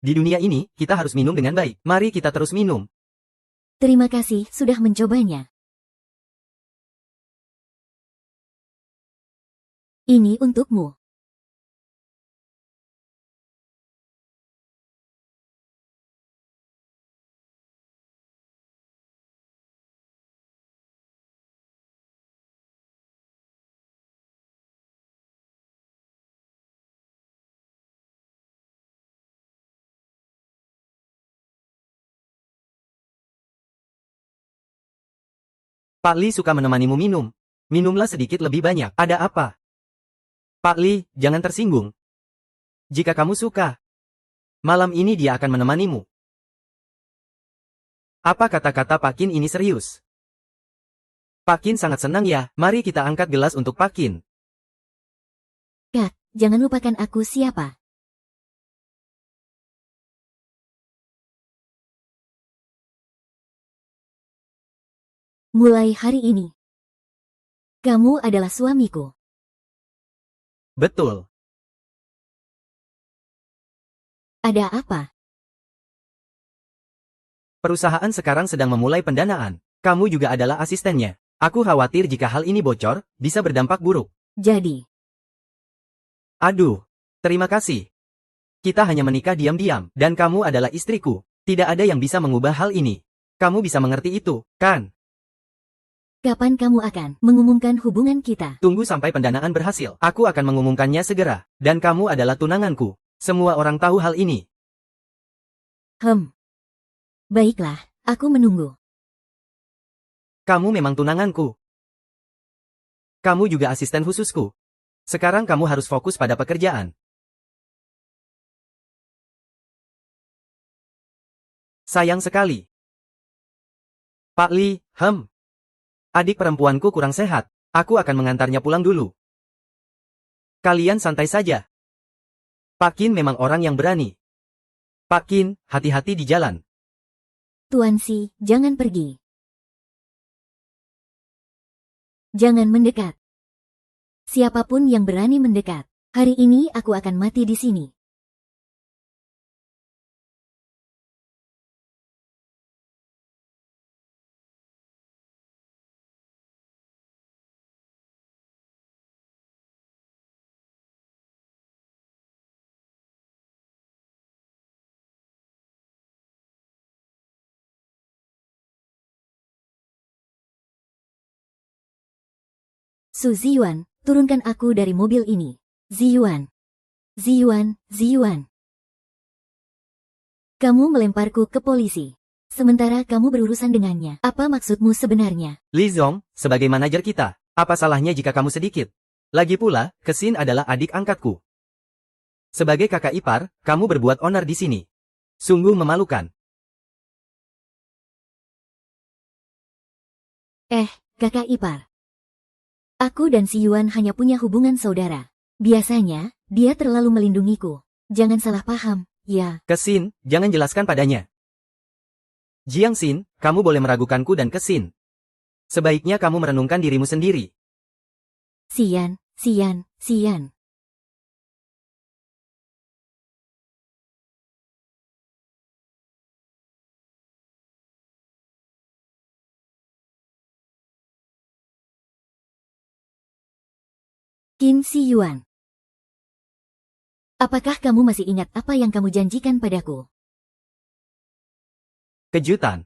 Di dunia ini, kita harus minum dengan baik. Mari kita terus minum. Terima kasih sudah mencobanya. Ini untukmu. Pak Li suka menemanimu minum. Minumlah sedikit lebih banyak. Ada apa? Pak Li, jangan tersinggung. Jika kamu suka, malam ini dia akan menemanimu. Apa kata-kata Pak Qin ini serius? Pak Qin sangat senang ya. Mari kita angkat gelas untuk Pak Qin. Kak, jangan lupakan aku siapa. Mulai hari ini, kamu adalah suamiku. Betul. Ada apa? Perusahaan sekarang sedang memulai pendanaan. Kamu juga adalah asistennya. Aku khawatir jika hal ini bocor, bisa berdampak buruk. Jadi, Aduh, terima kasih. Kita hanya menikah diam-diam, dan kamu adalah istriku. Tidak ada yang bisa mengubah hal ini. Kamu bisa mengerti itu, kan? kapan kamu akan mengumumkan hubungan kita? Tunggu sampai pendanaan berhasil. Aku akan mengumumkannya segera. Dan kamu adalah tunanganku. Semua orang tahu hal ini. Baiklah, aku menunggu. Kamu memang tunanganku. Kamu juga asisten khususku. Sekarang kamu harus fokus pada pekerjaan. Sayang sekali. Pak Li, adik perempuanku kurang sehat. Aku akan mengantarnya pulang dulu. Kalian santai saja. Pak Qin memang orang yang berani. Pak Qin, hati-hati di jalan. Tuan Si, jangan pergi. Jangan mendekat. Siapapun yang berani mendekat, hari ini aku akan mati di sini. Su Ziyuan, turunkan aku dari mobil ini. Ziyuan. Ziyuan. Kamu melemparku ke polisi. Sementara kamu berurusan dengannya. Apa maksudmu sebenarnya? Li Zong, sebagai manajer kita, apa salahnya jika kamu sedikit? Lagi pula, Kesin adalah adik angkatku. Sebagai kakak ipar, kamu berbuat onar di sini. Sungguh memalukan. Kakak ipar. Aku dan si Yuan hanya punya hubungan saudara. Biasanya, dia terlalu melindungiku. Jangan salah paham, ya. Kesin, jangan jelaskan padanya. Jiang Xin, kamu boleh meragukanku dan Kesin. Sebaiknya kamu merenungkan dirimu sendiri. Sian. Qin Si Yuan. Apakah kamu masih ingat apa yang kamu janjikan padaku? Kejutan.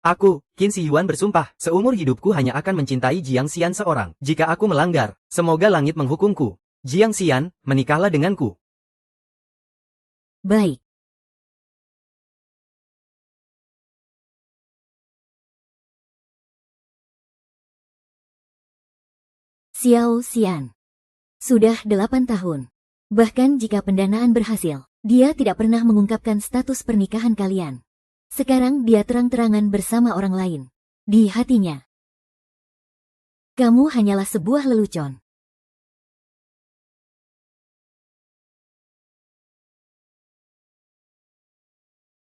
Aku, Qin Si Yuan bersumpah, seumur hidupku hanya akan mencintai Jiang Xian seorang. Jika aku melanggar, semoga langit menghukumku. Jiang Xian, menikahlah denganku. Baik. Xiao Xian. Sudah 8 tahun. Bahkan jika pendanaan berhasil, dia tidak pernah mengungkapkan status pernikahan kalian. Sekarang dia terang-terangan bersama orang lain. Di hatinya. Kamu hanyalah sebuah lelucon.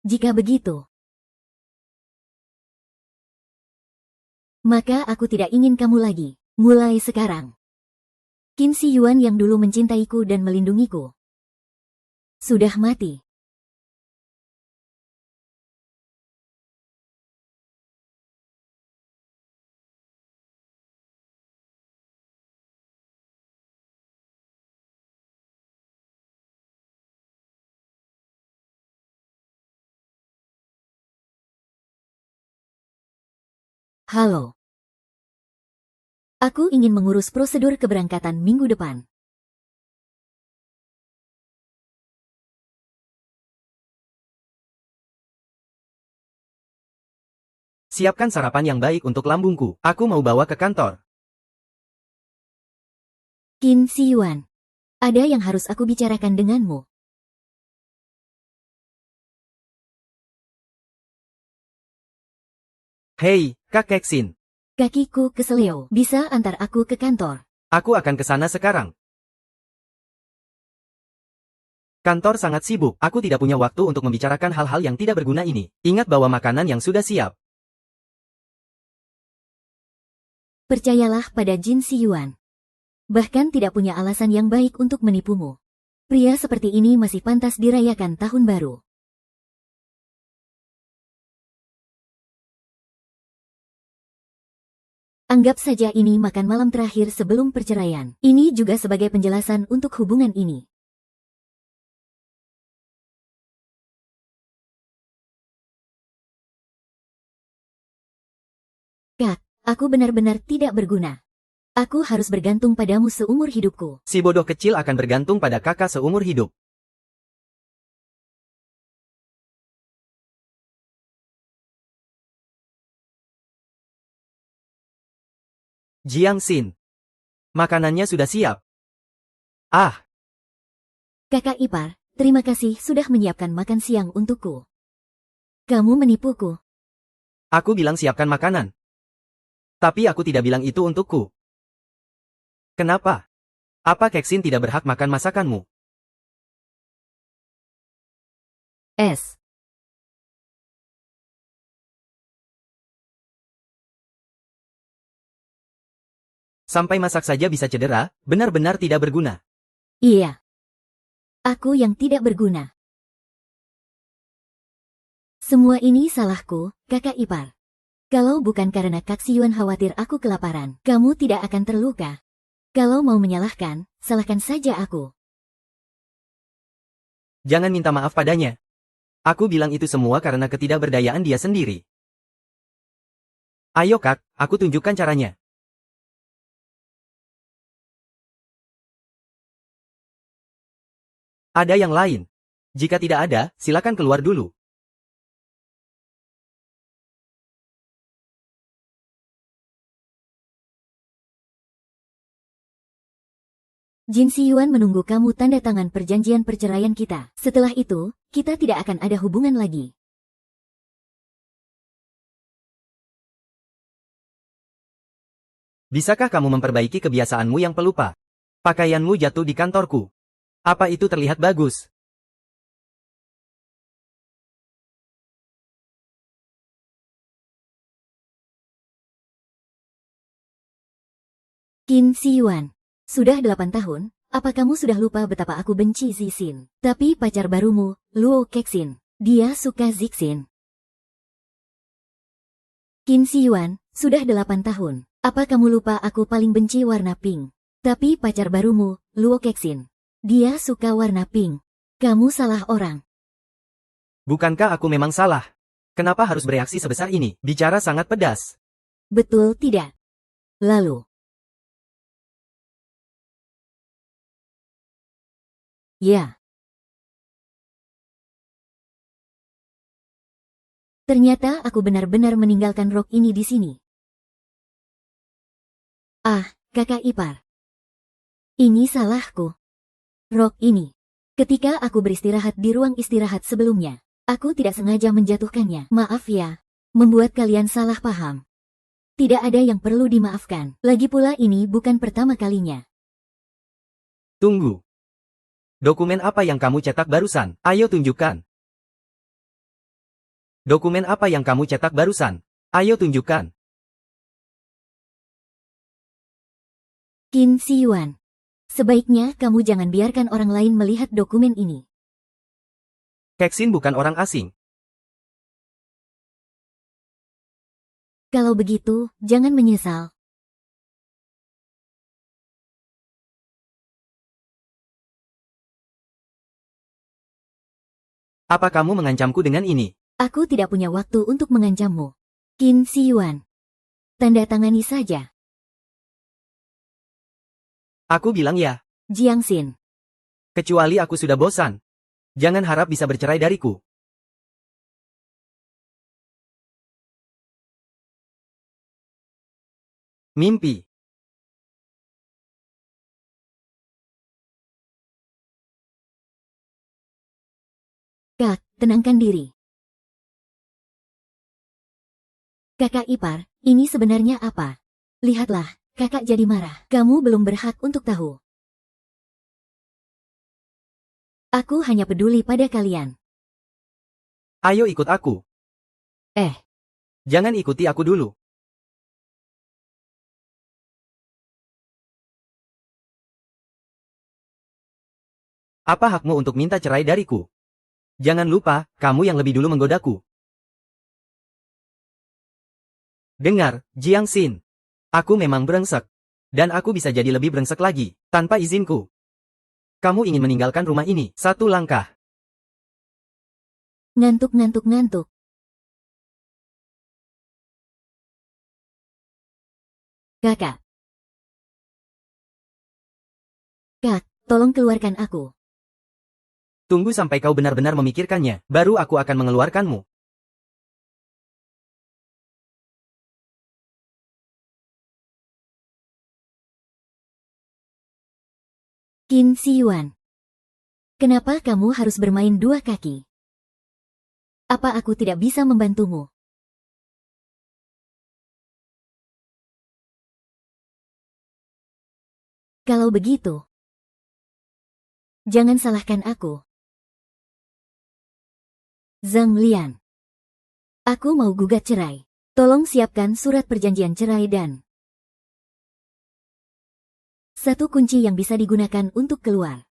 Jika begitu, Maka aku tidak ingin kamu lagi. Mulai sekarang. Qin Shi Yuan yang dulu mencintaiku dan melindungiku sudah mati. Halo. Aku ingin mengurus prosedur keberangkatan minggu depan. Siapkan sarapan yang baik untuk lambungku. Aku mau bawa ke kantor. Qin Shi Yuan. Ada yang harus aku bicarakan denganmu. Hei, Kak Kexin. Kakiku keseleo. Bisa antar aku ke kantor? Aku akan ke sana sekarang. Kantor sangat sibuk. Aku tidak punya waktu untuk membicarakan hal-hal yang tidak berguna ini. Ingat bawa makanan yang sudah siap. Percayalah pada Qin Shi Yuan. Bahkan tidak punya alasan yang baik untuk menipumu. Pria seperti ini masih pantas dirayakan tahun baru. Anggap saja ini makan malam terakhir sebelum perceraian. Ini juga sebagai penjelasan untuk hubungan ini. Kak, aku benar-benar tidak berguna. Aku harus bergantung padamu seumur hidupku. Si bodoh kecil akan bergantung pada kakak seumur hidup. Jiang Xin. Makanannya sudah siap. Ah, Kakak ipar, terima kasih sudah menyiapkan makan siang untukku. Kamu menipuku. aku bilang siapkan makanan. Tapi aku tidak bilang itu untukku. Kenapa? Apa Kexin tidak berhak makan masakanmu? Es. Sampai masak saja bisa cedera, benar-benar tidak berguna. Iya. Aku yang tidak berguna. Semua ini salahku, kakak ipar. Kalau bukan karena Kak Shi Yuan khawatir aku kelaparan, kamu tidak akan terluka. Kalau mau menyalahkan, salahkan saja aku. Jangan minta maaf padanya. Aku bilang itu semua karena ketidakberdayaan dia sendiri. Ayo Kak, aku tunjukkan caranya. Ada yang lain. Jika tidak ada, silakan keluar dulu. Qin Shi Yuan menunggu kamu tanda tangan perjanjian perceraian kita. Setelah itu, kita tidak akan ada hubungan lagi. Bisakah kamu memperbaiki kebiasaanmu yang pelupa? Pakaianmu jatuh di kantorku. Apa itu terlihat bagus? Qin Shi Yuan. Sudah 8 tahun, apa kamu sudah lupa betapa aku benci Zixin? Tapi pacar barumu, Luo Kexin, dia suka Zixin. Qin Shi Yuan, sudah 8 tahun, apa kamu lupa aku paling benci warna pink? Tapi pacar barumu, Luo Kexin, dia suka warna pink. Kamu salah orang. Bukankah aku memang salah? Kenapa harus bereaksi sebesar ini? Bicara sangat pedas. Betul tidak? Lalu. Ya. Ternyata aku benar-benar meninggalkan rok ini di sini. Ah, kakak ipar. Ini salahku. Rok ini. Ketika aku beristirahat di ruang istirahat sebelumnya, aku tidak sengaja menjatuhkannya. Maaf ya, membuat kalian salah paham. Tidak ada yang perlu dimaafkan. Lagi pula ini bukan pertama kalinya. Tunggu. Dokumen apa yang kamu cetak barusan? Ayo tunjukkan. Dokumen apa yang kamu cetak barusan? Ayo tunjukkan. Qin Siyuan. Sebaiknya kamu jangan biarkan orang lain melihat dokumen ini. Kexin bukan orang asing. Kalau begitu, jangan menyesal. Apa kamu mengancamku dengan ini? Aku tidak punya waktu untuk mengancammu. Qin Siyuan. Tanda tangani saja. Aku bilang ya. Jiang Xin. Kecuali aku sudah bosan. Jangan harap bisa bercerai dariku. Mimpi. Kak, tenangkan diri. Kakak ipar, ini sebenarnya apa? Lihatlah. Kakak jadi marah. Kamu belum berhak untuk tahu. Aku hanya peduli pada kalian. Ayo ikut aku. Jangan ikuti aku dulu. Apa hakmu untuk minta cerai dariku? Jangan lupa, kamu yang lebih dulu menggodaku. Dengar, Jiang Xin. Aku memang brengsek. Dan aku bisa jadi lebih brengsek lagi, tanpa izinku. Kamu ingin meninggalkan rumah ini, satu langkah. Ngantuk. Kakak. Kak, tolong keluarkan aku. Tunggu sampai kau benar-benar memikirkannya, baru aku akan mengeluarkanmu. Qin Siyuan. Kenapa kamu harus bermain dua kaki? Apa aku tidak bisa membantumu? Kalau begitu, jangan salahkan aku. Zhang Lian. Aku mau gugat cerai. Tolong siapkan surat perjanjian cerai dan satu kunci yang bisa digunakan untuk keluar.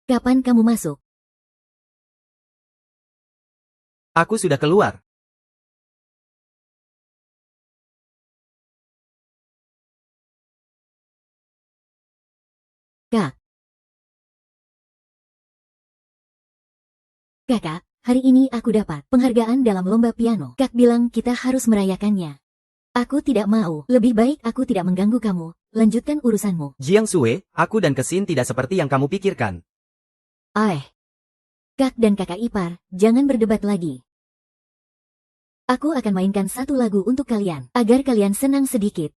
Kapan kamu masuk? Aku sudah keluar. Kak. Kakak, hari ini aku dapat penghargaan dalam lomba piano. Kak bilang kita harus merayakannya. Aku tidak mau. Lebih baik aku tidak mengganggu kamu. Lanjutkan urusanmu. Jiang Sue, aku dan Kesin tidak seperti yang kamu pikirkan. Kak dan kakak ipar, jangan berdebat lagi. Aku akan mainkan satu lagu untuk kalian, agar kalian senang sedikit.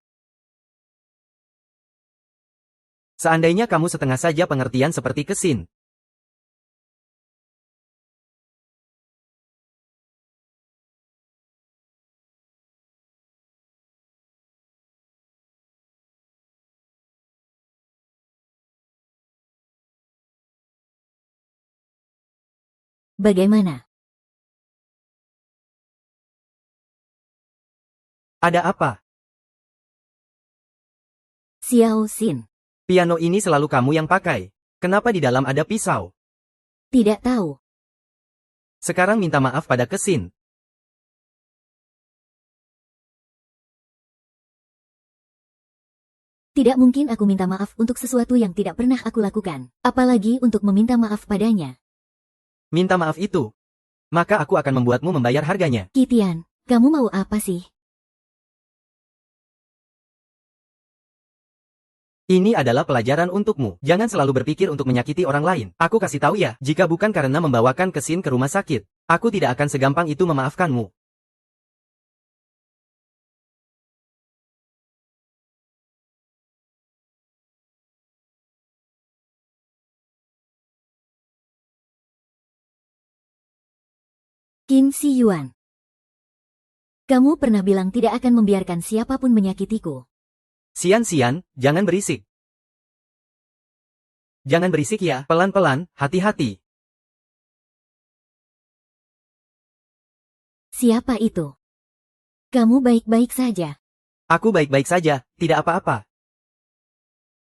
Seandainya kamu setengah saja pengertian seperti Kesin. Bagaimana? Ada apa? Xiao Xin. Piano ini selalu kamu yang pakai. Kenapa di dalam ada pisau? Tidak tahu. Sekarang minta maaf pada Kesin. Tidak mungkin aku minta maaf untuk sesuatu yang tidak pernah aku lakukan. Apalagi untuk meminta maaf padanya. Minta maaf itu. Maka aku akan membuatmu membayar harganya. Kitian, kamu mau apa sih? Ini adalah pelajaran untukmu. Jangan selalu berpikir untuk menyakiti orang lain. Aku kasih tahu ya, jika bukan karena membawakan Kesin ke rumah sakit, aku tidak akan segampang itu memaafkanmu. Qin Siyuan. Kamu pernah bilang tidak akan membiarkan siapapun menyakitiku. Sian, jangan berisik. Jangan berisik ya, pelan-pelan, hati-hati. Siapa itu? Kamu baik-baik saja. Aku baik-baik saja, tidak apa-apa.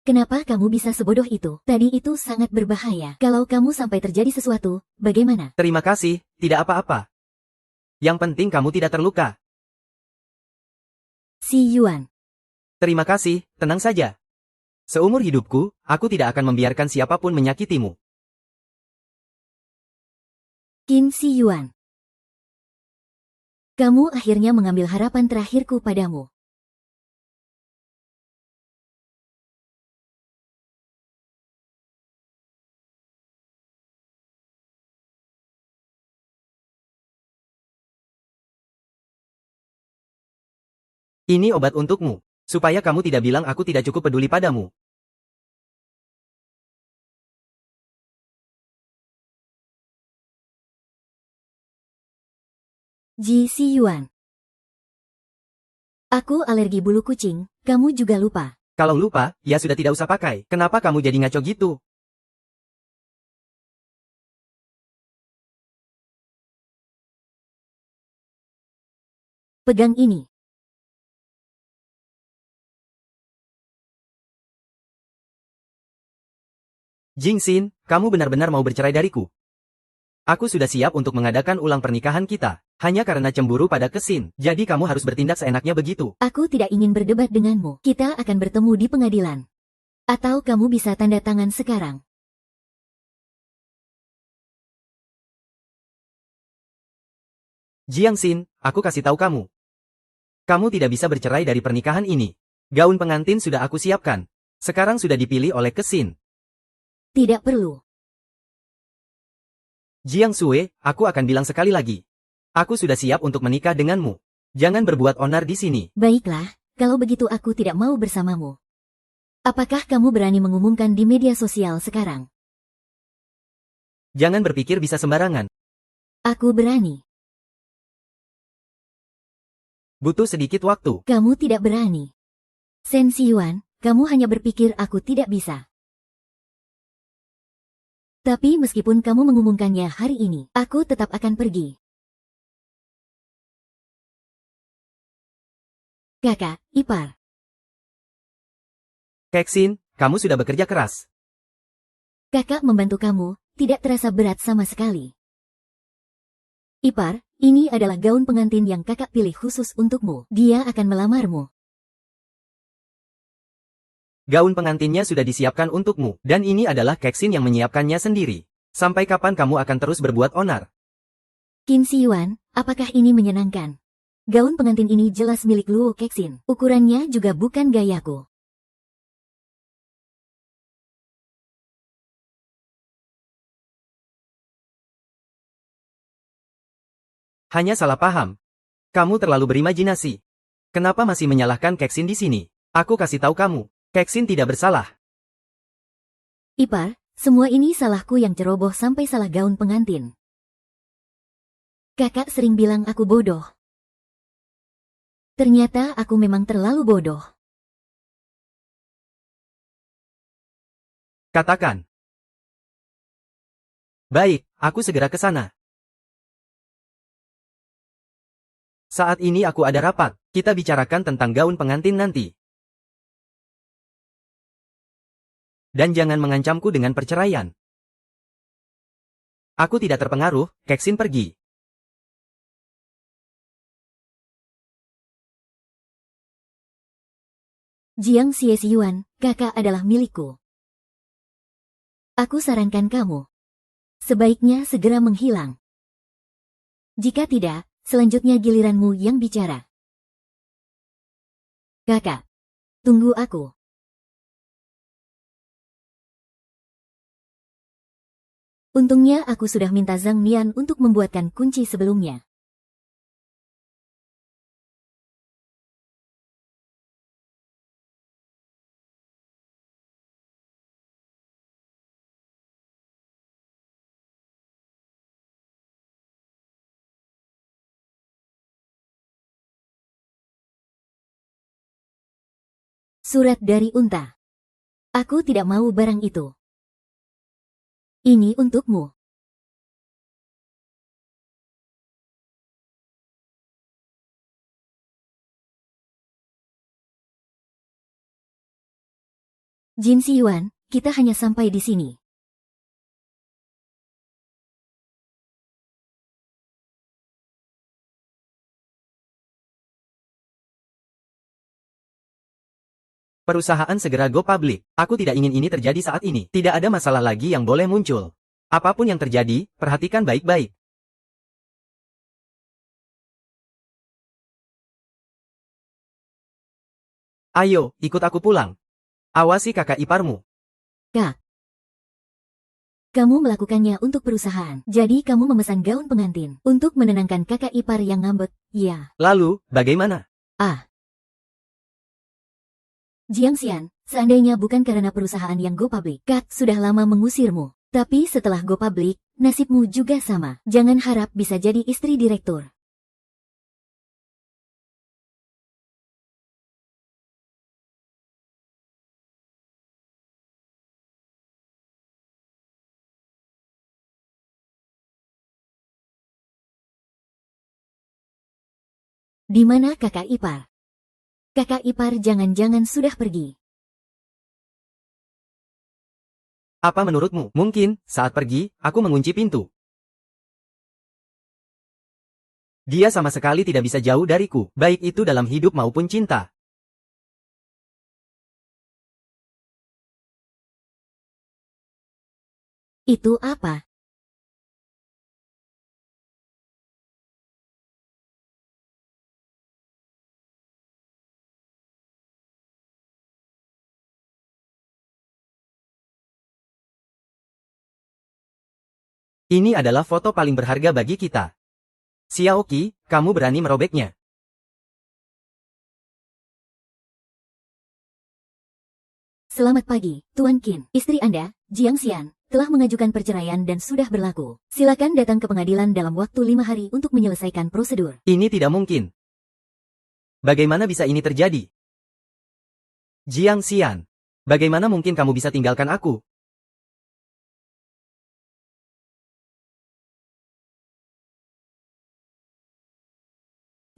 Kenapa kamu bisa sebodoh itu? Tadi itu sangat berbahaya. Kalau kamu sampai terjadi sesuatu, bagaimana? Terima kasih, tidak apa-apa. Yang penting kamu tidak terluka. Si Yuan. Terima kasih, tenang saja. Seumur hidupku, aku tidak akan membiarkan siapapun menyakitimu. Qin Si Yuan. Kamu akhirnya mengambil harapan terakhirku padamu. Ini obat untukmu, supaya kamu tidak bilang aku tidak cukup peduli padamu. Ji Si Yuan. Aku alergi bulu kucing, kamu juga lupa. Kalau lupa, ya sudah tidak usah pakai. Kenapa kamu jadi ngaco gitu? Pegang ini. Jingxin, kamu benar-benar mau bercerai dariku. Aku sudah siap untuk mengadakan ulang pernikahan kita. Hanya karena cemburu pada Kesin, jadi kamu harus bertindak seenaknya begitu. Aku tidak ingin berdebat denganmu. Kita akan bertemu di pengadilan. Atau kamu bisa tanda tangan sekarang. Jiangxin, aku kasih tahu kamu. Kamu tidak bisa bercerai dari pernikahan ini. Gaun pengantin sudah aku siapkan. Sekarang sudah dipilih oleh Kesin. Tidak perlu. Jiang Sue, aku akan bilang sekali lagi. Aku sudah siap untuk menikah denganmu. Jangan berbuat onar di sini. Baiklah, kalau begitu aku tidak mau bersamamu. Apakah kamu berani mengumumkan di media sosial sekarang? Jangan berpikir bisa sembarangan. Aku berani. Butuh sedikit waktu. Kamu tidak berani. Shen Yuan, kamu hanya berpikir aku tidak bisa. Tapi meskipun kamu mengumumkannya hari ini, aku tetap akan pergi. Kakak, ipar. Keksin, kamu sudah bekerja keras. Kakak membantu kamu, tidak terasa berat sama sekali. Ipar, ini adalah gaun pengantin yang kakak pilih khusus untukmu. Dia akan melamarmu. Gaun pengantinnya sudah disiapkan untukmu, dan ini adalah Keksin yang menyiapkannya sendiri. Sampai kapan kamu akan terus berbuat onar? Qin Si Yuan, apakah ini menyenangkan? Gaun pengantin ini jelas milik Luo Kexin. Ukurannya juga bukan gayaku. Hanya salah paham. Kamu terlalu berimajinasi. Kenapa masih menyalahkan Keksin di sini? Aku kasih tahu kamu, Keksin tidak bersalah. Ipar, semua ini salahku yang ceroboh sampai salah gaun pengantin. Kakak sering bilang aku bodoh. Ternyata aku memang terlalu bodoh. Katakan. Baik, aku segera ke sana. Saat ini aku ada rapat, kita bicarakan tentang gaun pengantin nanti. Dan jangan mengancamku dengan perceraian. Aku tidak terpengaruh, Keksin pergi. Jiang Yuan, kakak adalah milikku. Aku sarankan kamu. Sebaiknya segera menghilang. Jika tidak, selanjutnya giliranmu yang bicara. Kakak, tunggu aku. Untungnya aku sudah minta Zhang Mian untuk membuatkan kunci sebelumnya. Surat dari unta. Aku tidak mau barang itu. Ini untukmu. Jin Siyuan, kita hanya sampai di sini. Perusahaan segera go public. Aku tidak ingin ini terjadi saat ini. Tidak ada masalah lagi yang boleh muncul. Apapun yang terjadi, perhatikan baik-baik. Ayo, ikut aku pulang. Awasi kakak iparmu. Kak, kamu melakukannya untuk perusahaan. Jadi kamu memesan gaun pengantin untuk menenangkan kakak ipar yang ngambek. Ya. Lalu, bagaimana? Ah. Jiang Xian, seandainya bukan karena perusahaan yang go public, Kak sudah lama mengusirmu. Tapi setelah go public, nasibmu juga sama. Jangan harap bisa jadi istri direktur. Di mana kakak ipar? Kakak ipar jangan-jangan sudah pergi. Apa menurutmu? Mungkin, saat pergi, aku mengunci pintu. Dia sama sekali tidak bisa jauh dariku, baik itu dalam hidup maupun cinta. Itu apa? Ini adalah foto paling berharga bagi kita. Xiaoqi, kamu berani merobeknya. Selamat pagi, Tuan Qin. Istri Anda, Jiang Xian, telah mengajukan perceraian dan sudah berlaku. Silakan datang ke pengadilan dalam waktu 5 hari untuk menyelesaikan prosedur. Ini tidak mungkin. Bagaimana bisa ini terjadi? Jiang Xian, bagaimana mungkin kamu bisa tinggalkan aku?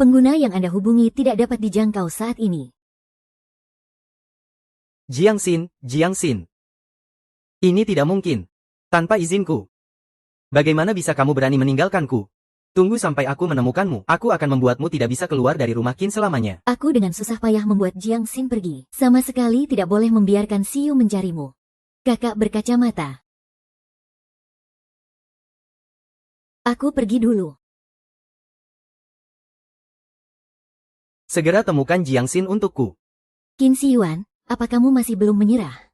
Pengguna yang Anda hubungi tidak dapat dijangkau saat ini. Jiang Xin. Ini tidak mungkin. Tanpa izinku. Bagaimana bisa kamu berani meninggalkanku? Tunggu sampai aku menemukanmu. Aku akan membuatmu tidak bisa keluar dari rumah Qin selamanya. Aku dengan susah payah membuat Jiang Xin pergi. Sama sekali tidak boleh membiarkan Siyu mencarimu. Kakak berkacamata. Aku pergi dulu. Segera temukan Jiang Xin untukku. Qin Siyuan, apa kamu masih belum menyerah?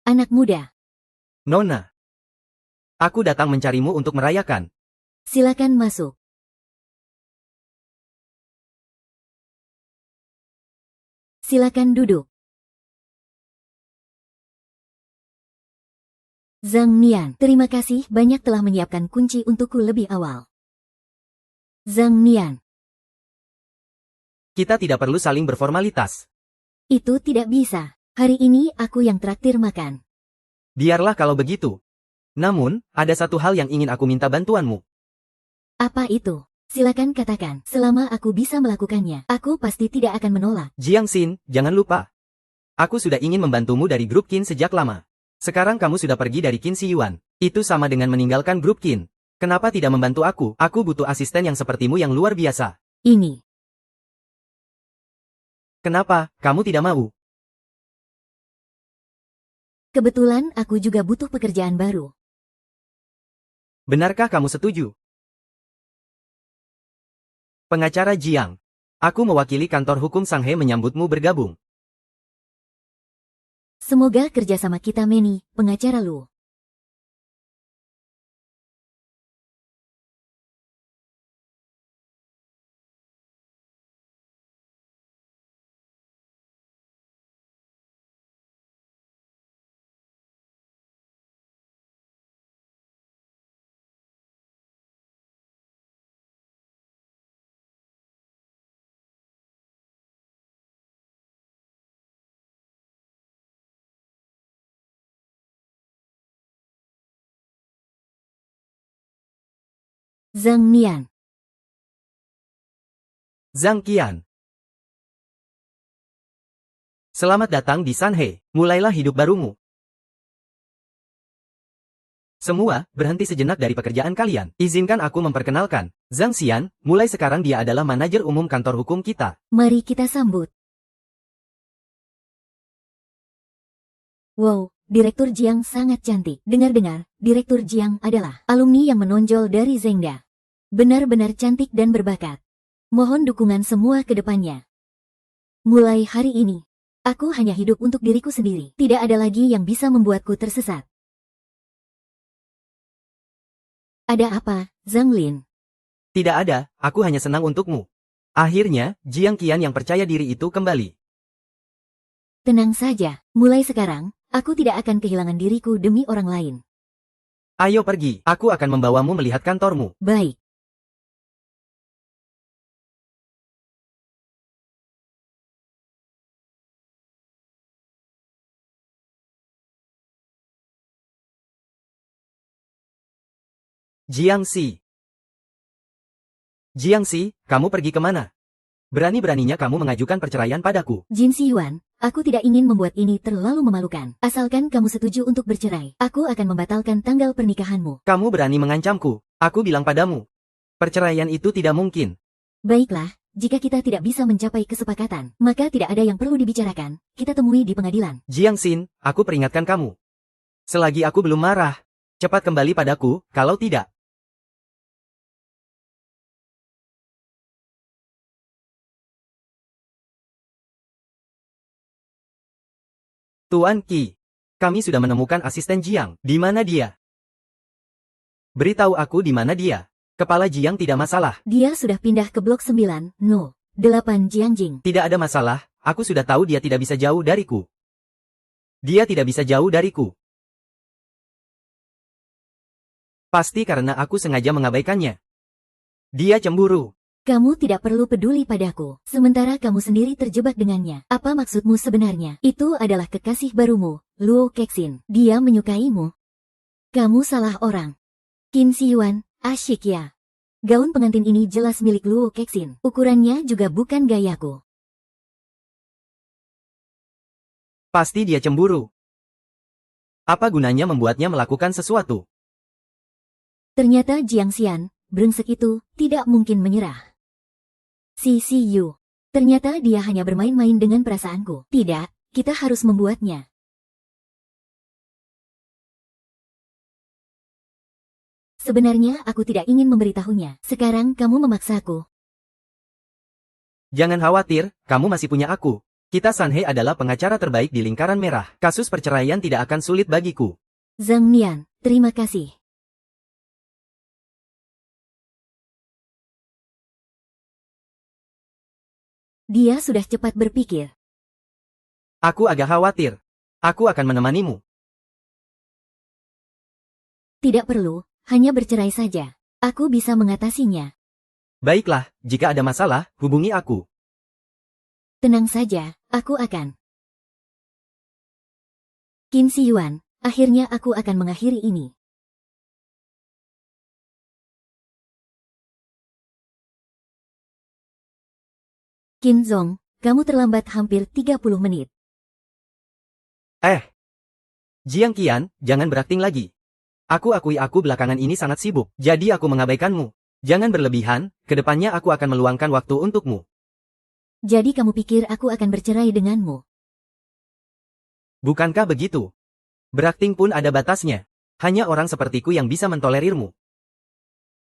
Anak muda, Nona. Aku datang mencarimu untuk merayakan. silakan masuk. Silakan duduk. Zhang Nian, terima kasih banyak telah menyiapkan kunci untukku lebih awal. Zhang Nian, Kita tidak perlu saling berformalitas. itu tidak bisa. Hari ini aku yang traktir makan. Biarlah kalau begitu. Namun, ada satu hal yang ingin aku minta bantuanmu. Apa itu? Silakan katakan. Selama aku bisa melakukannya, aku pasti tidak akan menolak. Jiang Xin, jangan lupa. Aku sudah ingin membantumu dari grup Qin sejak lama. Sekarang kamu sudah pergi dari Qin Siyuan. Itu sama dengan meninggalkan grup Qin. Kenapa tidak membantu aku? Aku butuh asisten yang sepertimu yang luar biasa. Ini. Kenapa, kamu tidak mau? Kebetulan aku juga butuh pekerjaan baru. Benarkah kamu setuju? Pengacara Jiang. Aku mewakili kantor hukum Sanghe menyambutmu bergabung. Semoga kerjasama kita Manny, pengacara Lu. Zhang Nian. Zhang Qian. Selamat datang di Sanhe, mulailah hidup barumu. Semua, berhenti sejenak dari pekerjaan kalian. Izinkan aku memperkenalkan, Zhang Xian, mulai sekarang dia adalah manajer umum kantor hukum kita. Mari kita sambut. Wow, Direktur Jiang sangat cantik. Dengar-dengar, Direktur Jiang adalah alumni yang menonjol dari Zhengda. Benar-benar cantik dan berbakat. Mohon dukungan semua ke depannya. Mulai hari ini, aku hanya hidup untuk diriku sendiri. Tidak ada lagi yang bisa membuatku tersesat. Ada apa, Zhang Lin? Tidak ada, aku hanya senang untukmu. Akhirnya, Jiang Qian yang percaya diri itu kembali. Tenang saja, mulai sekarang, aku tidak akan kehilangan diriku demi orang lain. Ayo pergi, aku akan membawamu melihat kantormu. Baik. Jiangxi. Jiangxi, kamu pergi kemana? Berani-beraninya kamu mengajukan perceraian padaku. Jin Siyuan, aku tidak ingin membuat ini terlalu memalukan. Asalkan kamu setuju untuk bercerai, aku akan membatalkan tanggal pernikahanmu. Kamu berani mengancamku. Aku bilang padamu. Perceraian itu tidak mungkin. Baiklah, jika kita tidak bisa mencapai kesepakatan, maka tidak ada yang perlu dibicarakan. Kita temui di pengadilan. Jiangxin, aku peringatkan kamu. Selagi aku belum marah, cepat kembali padaku, kalau tidak. Tuan Qi, kami sudah menemukan asisten Jiang. Di mana dia? Beritahu aku di mana dia. Kepala Jiang tidak masalah. Dia sudah pindah ke blok 9, No. 8 Jiangjing. Tidak ada masalah, aku sudah tahu dia tidak bisa jauh dariku. Dia tidak bisa jauh dariku. Pasti karena aku sengaja mengabaikannya. Dia cemburu. Kamu tidak perlu peduli padaku, sementara kamu sendiri terjebak dengannya. Apa maksudmu sebenarnya? Itu adalah kekasih barumu, Luo Kexin. Dia menyukaimu. Kamu salah orang. Qin Siyuan, asyik ya. Gaun pengantin ini jelas milik Luo Kexin. Ukurannya juga bukan gayaku. Pasti dia cemburu. Apa gunanya membuatnya melakukan sesuatu? Ternyata Jiang Xian, brengsek itu, tidak mungkin menyerah. Si Yu. Ternyata dia hanya bermain-main dengan perasaanku. Tidak, kita harus membuatnya. Sebenarnya aku tidak ingin memberitahunya. Sekarang kamu memaksaku. Jangan khawatir, kamu masih punya aku. Kita Sanhe adalah pengacara terbaik di lingkaran merah. Kasus perceraian tidak akan sulit bagiku. Zhang Nian, terima kasih. Dia sudah cepat berpikir. Aku agak khawatir. Aku akan menemanimu. Tidak perlu, hanya bercerai saja. Aku bisa mengatasinya. Baiklah, jika ada masalah, hubungi aku. Tenang saja, aku akan. Qin Siyuan, akhirnya aku akan mengakhiri ini. Qin Zong, kamu terlambat hampir 30 menit. Jiang Qian, jangan berakting lagi. Aku akui aku belakangan ini sangat sibuk, jadi aku mengabaikanmu. Jangan berlebihan, kedepannya aku akan meluangkan waktu untukmu. Jadi kamu pikir aku akan bercerai denganmu? Bukankah begitu? Berakting pun ada batasnya. Hanya orang sepertiku yang bisa mentolerirmu.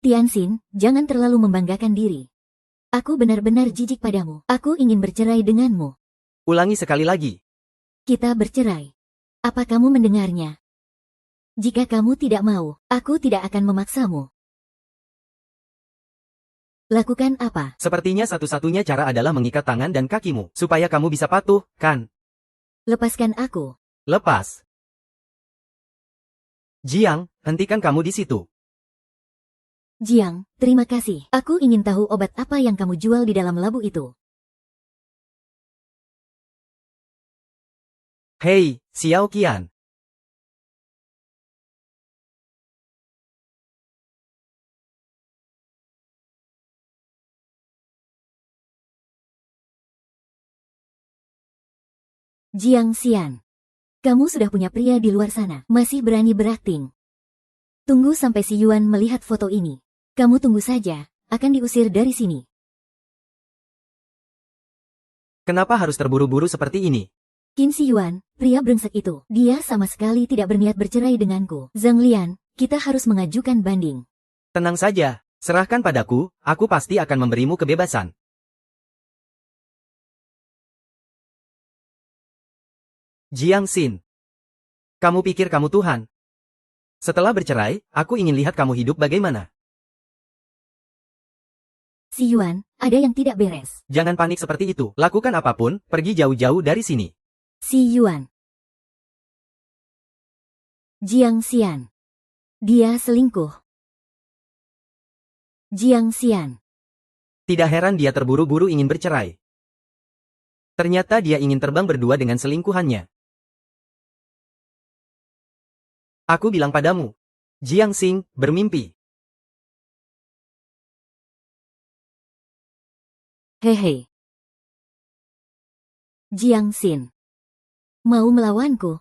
Tianxin, jangan terlalu membanggakan diri. Aku benar-benar jijik padamu. Aku ingin bercerai denganmu. Ulangi sekali lagi. Kita bercerai. Apa kamu mendengarnya? Jika kamu tidak mau, aku tidak akan memaksamu. Lakukan apa? Sepertinya satu-satunya cara adalah mengikat tangan dan kakimu, supaya kamu bisa patuh, kan? Lepaskan aku. Lepas. Jiang, hentikan kamu di situ. Jiang, terima kasih. Aku ingin tahu obat apa yang kamu jual di dalam labu itu. Hei, Xiao Qian. Jiang Xian. Kamu sudah punya pria di luar sana, masih berani berakting. Tunggu sampai si Yuan melihat foto ini. Kamu tunggu saja, akan diusir dari sini. Kenapa harus terburu-buru seperti ini? Qin Si Yuan, pria brengsek itu, dia sama sekali tidak berniat bercerai denganku. Zhang Lian, kita harus mengajukan banding. Tenang saja, serahkan padaku, aku pasti akan memberimu kebebasan. Jiang Xin. Kamu pikir kamu Tuhan? Setelah bercerai, aku ingin lihat kamu hidup bagaimana. Si Yuan, ada yang tidak beres. Jangan panik seperti itu, lakukan apapun, pergi jauh-jauh dari sini. Si Yuan. Jiang Xian. Dia selingkuh. Jiang Xian. Tidak heran dia terburu-buru ingin bercerai. Ternyata dia ingin terbang berdua dengan selingkuhannya. Aku bilang padamu, Jiang Xing, bermimpi. Hehe. Jiang Xin. Mau melawanku?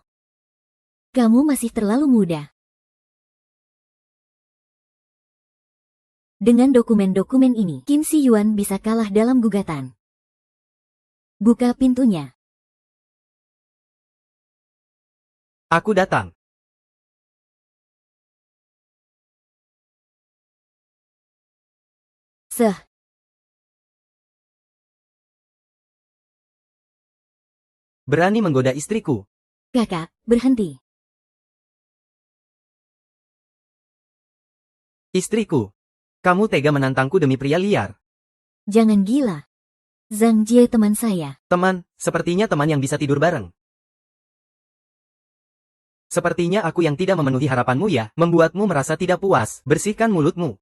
Kamu masih terlalu muda. Dengan dokumen-dokumen ini, Qin Si Yuan bisa kalah dalam gugatan. Buka pintunya. Aku datang. Seh. Berani menggoda istriku. Kakak, berhenti. Istriku. Kamu tega menantangku demi pria liar. Jangan gila. Zhang Jie teman saya. Teman, sepertinya teman yang bisa tidur bareng. Sepertinya aku yang tidak memenuhi harapanmu ya, membuatmu merasa tidak puas. Bersihkan mulutmu.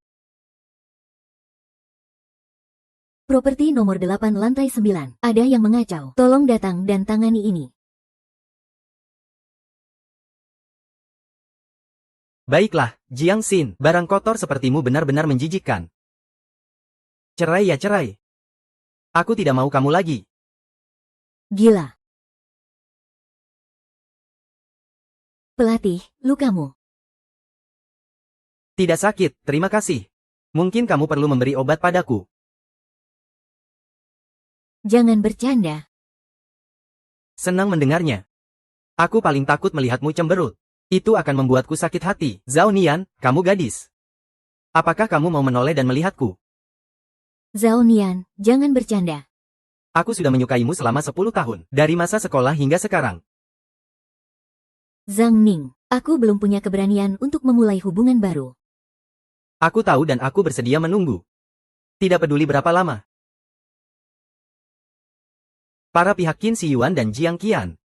Properti nomor 8 lantai 9. Ada yang mengacau. Tolong datang dan tangani ini. Baiklah, Jiang Xin, barang kotor sepertimu benar-benar menjijikkan. Cerai ya cerai. Aku tidak mau kamu lagi. Gila. Pelatih, lukamu. Tidak sakit, terima kasih. Mungkin kamu perlu memberi obat padaku. Jangan bercanda. Senang mendengarnya. Aku paling takut melihatmu cemberut. Itu akan membuatku sakit hati. Zhao Nian, kamu gadis. Apakah kamu mau menoleh dan melihatku? Zhao Nian, jangan bercanda. Aku sudah menyukaimu selama 10 tahun, dari masa sekolah hingga sekarang. Zhang Ning, aku belum punya keberanian untuk memulai hubungan baru. Aku tahu dan aku bersedia menunggu. Tidak peduli berapa lama. Para pihak Qin Si Yuan dan Jiang Qian.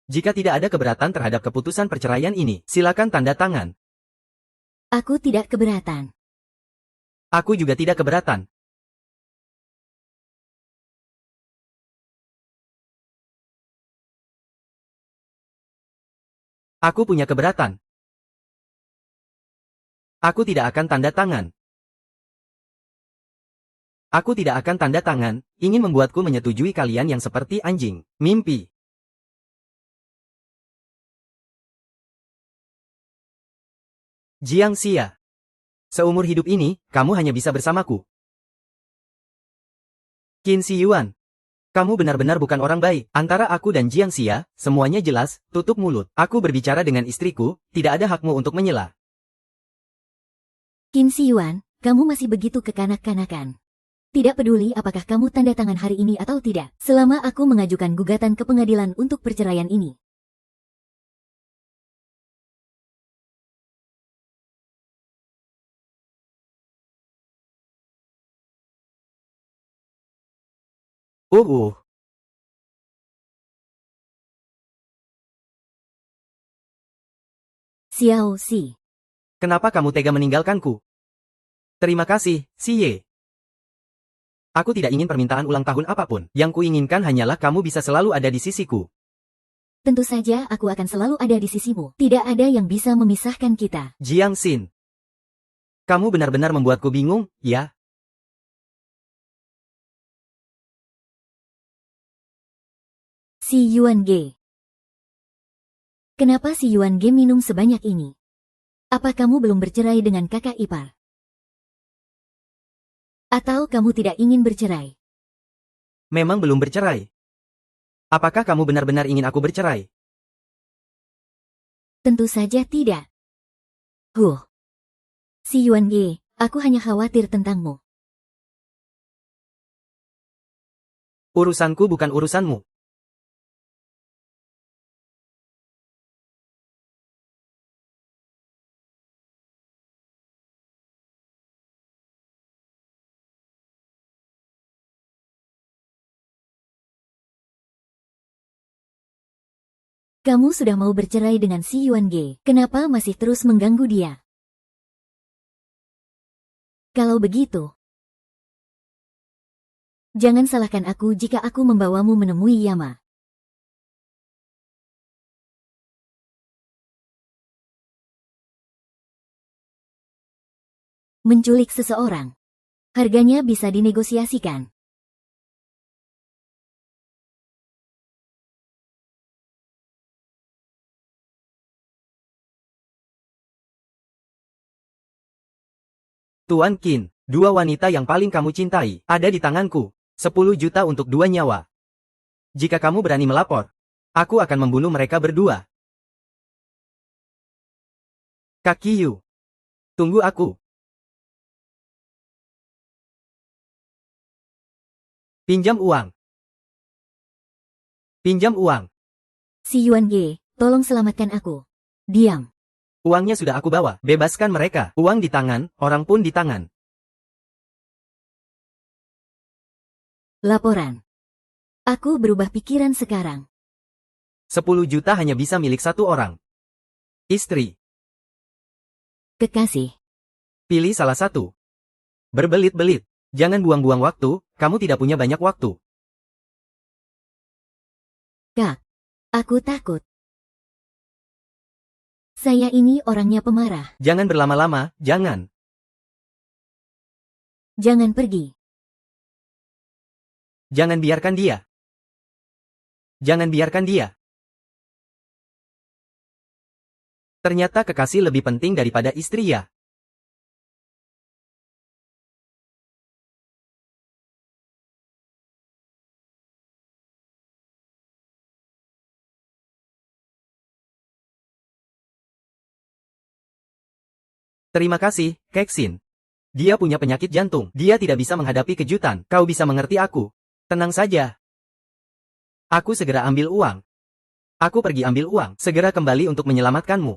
Jika tidak ada keberatan terhadap keputusan perceraian ini, silakan tanda tangan. Aku tidak keberatan. Aku juga tidak keberatan. Aku punya keberatan. Aku tidak akan tanda tangan. Aku tidak akan tanda tangan, ingin membuatku menyetujui kalian yang seperti anjing. Mimpi. Jiang Xia. Seumur hidup ini, kamu hanya bisa bersamaku. Qin Si Yuan. Kamu benar-benar bukan orang baik. Antara aku dan Jiang Xia, semuanya jelas, tutup mulut. Aku berbicara dengan istriku, tidak ada hakmu untuk menyela. Qin Si Yuan, kamu masih begitu kekanak-kanakan. Tidak peduli apakah kamu tanda tangan hari ini atau tidak, selama aku mengajukan gugatan ke pengadilan untuk perceraian ini. Oh. Xiao Si. Kenapa kamu tega meninggalkanku? Terima kasih, Si Ye. Aku tidak ingin permintaan ulang tahun apapun. Yang kuinginkan hanyalah kamu bisa selalu ada di sisiku. Tentu saja aku akan selalu ada di sisimu. Tidak ada yang bisa memisahkan kita. Jiang Xin. Kamu benar-benar membuatku bingung, ya? Si Yuan Ge. Kenapa si Yuan Ge minum sebanyak ini? Apa kamu belum bercerai dengan kakak ipar? Atau kamu tidak ingin bercerai? Memang belum bercerai. Apakah kamu benar-benar ingin aku bercerai? Tentu saja tidak. Si Yuan Ge, aku hanya khawatir tentangmu. Urusanku bukan urusanmu. Kamu sudah mau bercerai dengan si Yuan Ge, kenapa masih terus mengganggu dia? Kalau begitu, jangan salahkan aku jika aku membawamu menemui Yama. Menculik seseorang, harganya bisa dinegosiasikan. Tuan Qin, 2 wanita yang paling kamu cintai, ada di tanganku. 10 juta untuk 2 nyawa. Jika kamu berani melapor, aku akan membunuh mereka berdua. Kaki Yu. Tunggu aku. Pinjam uang. Pinjam uang. Si Yuan Ge, tolong selamatkan aku. Diam. Uangnya sudah aku bawa. Bebaskan mereka. Uang di tangan, orang pun di tangan. Laporan. Aku berubah pikiran sekarang. 10 juta hanya bisa milik satu orang. Istri. Kekasih. Pilih salah satu. Berbelit-belit. Jangan buang-buang waktu, kamu tidak punya banyak waktu. Kak, aku takut. Saya ini orangnya pemarah. Jangan berlama-lama, jangan. Jangan pergi. Jangan biarkan dia. Jangan biarkan dia. Ternyata kekasih lebih penting daripada istri ya. Terima kasih, Keksin. Dia punya penyakit jantung. Dia tidak bisa menghadapi kejutan. Kau bisa mengerti aku. Tenang saja. Aku segera ambil uang. Aku pergi ambil uang. Segera kembali untuk menyelamatkanmu.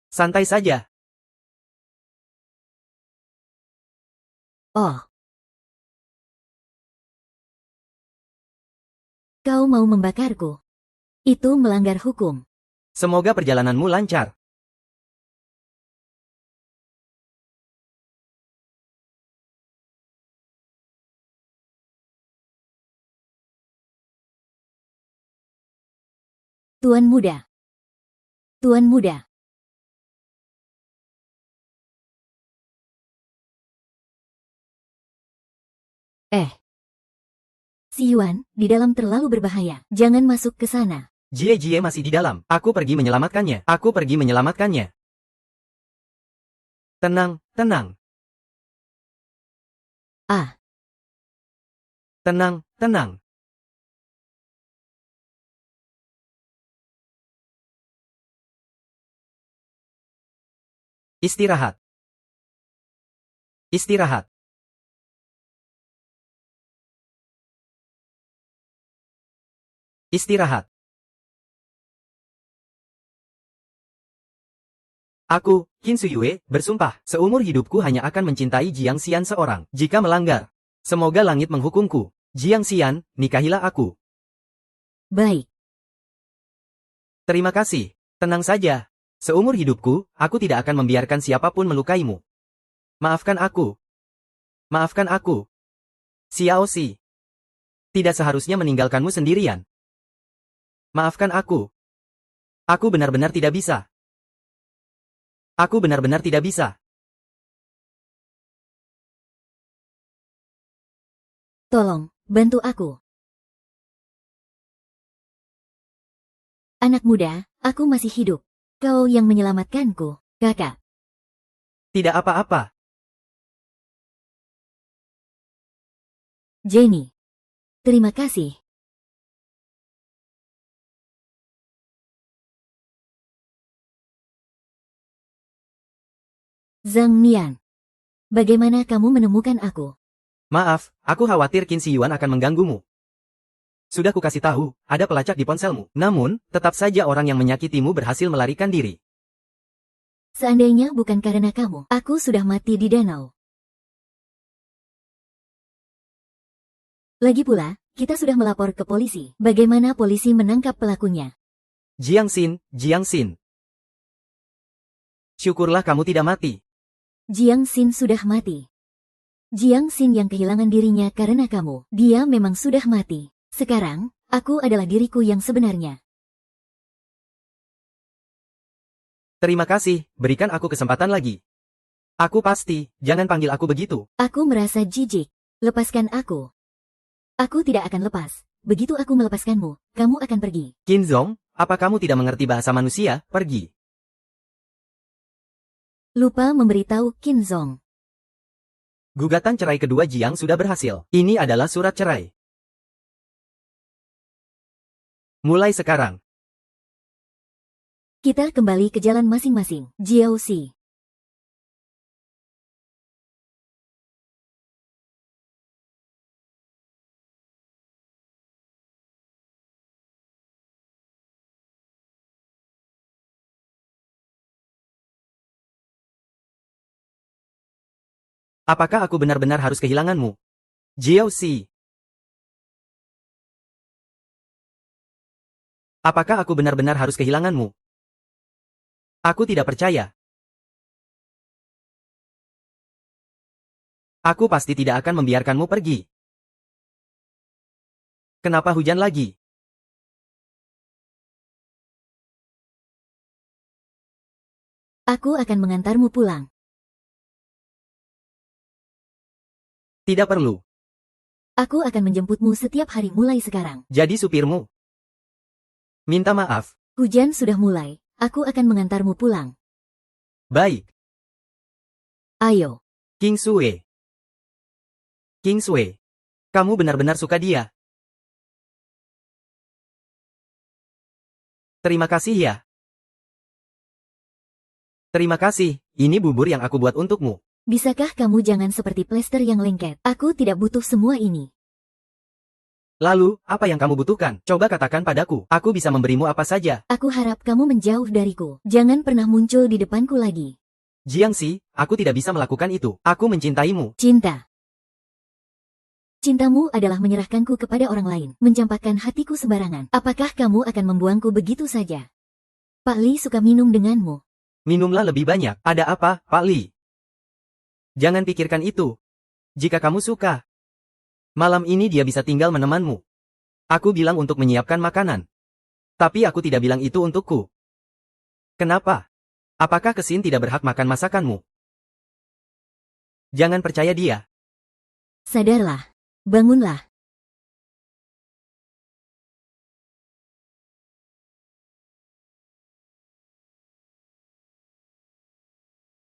Santai saja. Oh. Kau mau membakarku. Itu melanggar hukum. Semoga perjalananmu lancar. Tuan muda. Tuan muda. Si Yuan, di dalam terlalu berbahaya. Jangan masuk ke sana. Jie masih di dalam. Aku pergi menyelamatkannya. Aku pergi menyelamatkannya. Tenang, tenang. Tenang, tenang. Istirahat. Istirahat. Istirahat. Aku, Qin Suyue, bersumpah, seumur hidupku hanya akan mencintai Jiang Xian seorang. Jika melanggar, semoga langit menghukumku. Jiang Xian, nikahilah aku. Baik. Terima kasih. Tenang saja. Seumur hidupku, aku tidak akan membiarkan siapapun melukaimu. Maafkan aku. Maafkan aku. Xiao Xi. Tidak seharusnya meninggalkanmu sendirian. Maafkan aku. Aku benar-benar tidak bisa. Aku benar-benar tidak bisa. Tolong, bantu aku. Anak muda, aku masih hidup. Kau yang menyelamatkanku, kakak. Tidak apa-apa. Jenny. Terima kasih. Zhang Nian. Bagaimana kamu menemukan aku? Maaf, aku khawatir Qin Shi Yuan akan mengganggumu. Sudah kukasih tahu, ada pelacak di ponselmu. Namun, tetap saja orang yang menyakitimu berhasil melarikan diri. Seandainya bukan karena kamu, aku sudah mati di danau. Lagi pula, kita sudah melapor ke polisi. Bagaimana polisi menangkap pelakunya? Jiang Xin. Syukurlah kamu tidak mati. Jiang Xin sudah mati. Jiang Xin yang kehilangan dirinya karena kamu. Dia memang sudah mati. Sekarang, aku adalah diriku yang sebenarnya. Terima kasih, berikan aku kesempatan lagi. Aku pasti, jangan panggil aku begitu. Aku merasa jijik. Lepaskan aku. Aku tidak akan lepas. Begitu aku melepaskanmu, kamu akan pergi. Qin Zong, apa kamu tidak mengerti bahasa manusia? Pergi. Lupa memberitahu Qin Zong. Gugatan cerai kedua Jiang sudah berhasil. Ini adalah surat cerai. Mulai sekarang. Kita kembali ke jalan masing-masing. Jiao Xi. Apakah aku benar-benar harus kehilanganmu? Jiao Xi. Apakah aku benar-benar harus kehilanganmu? Aku tidak percaya. Aku pasti tidak akan membiarkanmu pergi. Kenapa hujan lagi? Aku akan mengantarmu pulang. Tidak perlu. Aku akan menjemputmu setiap hari mulai sekarang. Jadi supirmu. Minta maaf. Hujan sudah mulai. Aku akan mengantarmu pulang. Baik. Ayo. King Sui. King Sui. Kamu benar-benar suka dia. Terima kasih ya. Terima kasih, ini bubur yang aku buat untukmu. Bisakah kamu jangan seperti plester yang lengket? Aku tidak butuh semua ini. Lalu, apa yang kamu butuhkan? Coba katakan padaku, aku bisa memberimu apa saja. Aku harap kamu menjauh dariku. Jangan pernah muncul di depanku lagi. Jiang Xi, aku tidak bisa melakukan itu. Aku mencintaimu. Cinta. Cintamu adalah menyerahkanku kepada orang lain, mencampakkan hatiku sembarangan. Apakah kamu akan membuangku begitu saja? Pak Li suka minum denganmu. Minumlah lebih banyak. Ada apa, Pak Li? Jangan pikirkan itu. Jika kamu suka, malam ini dia bisa tinggal menemanmu. Aku bilang untuk menyiapkan makanan. Tapi aku tidak bilang itu untukku. Kenapa? Apakah Kesin tidak berhak makan masakanmu? Jangan percaya dia. Sadarlah. Bangunlah.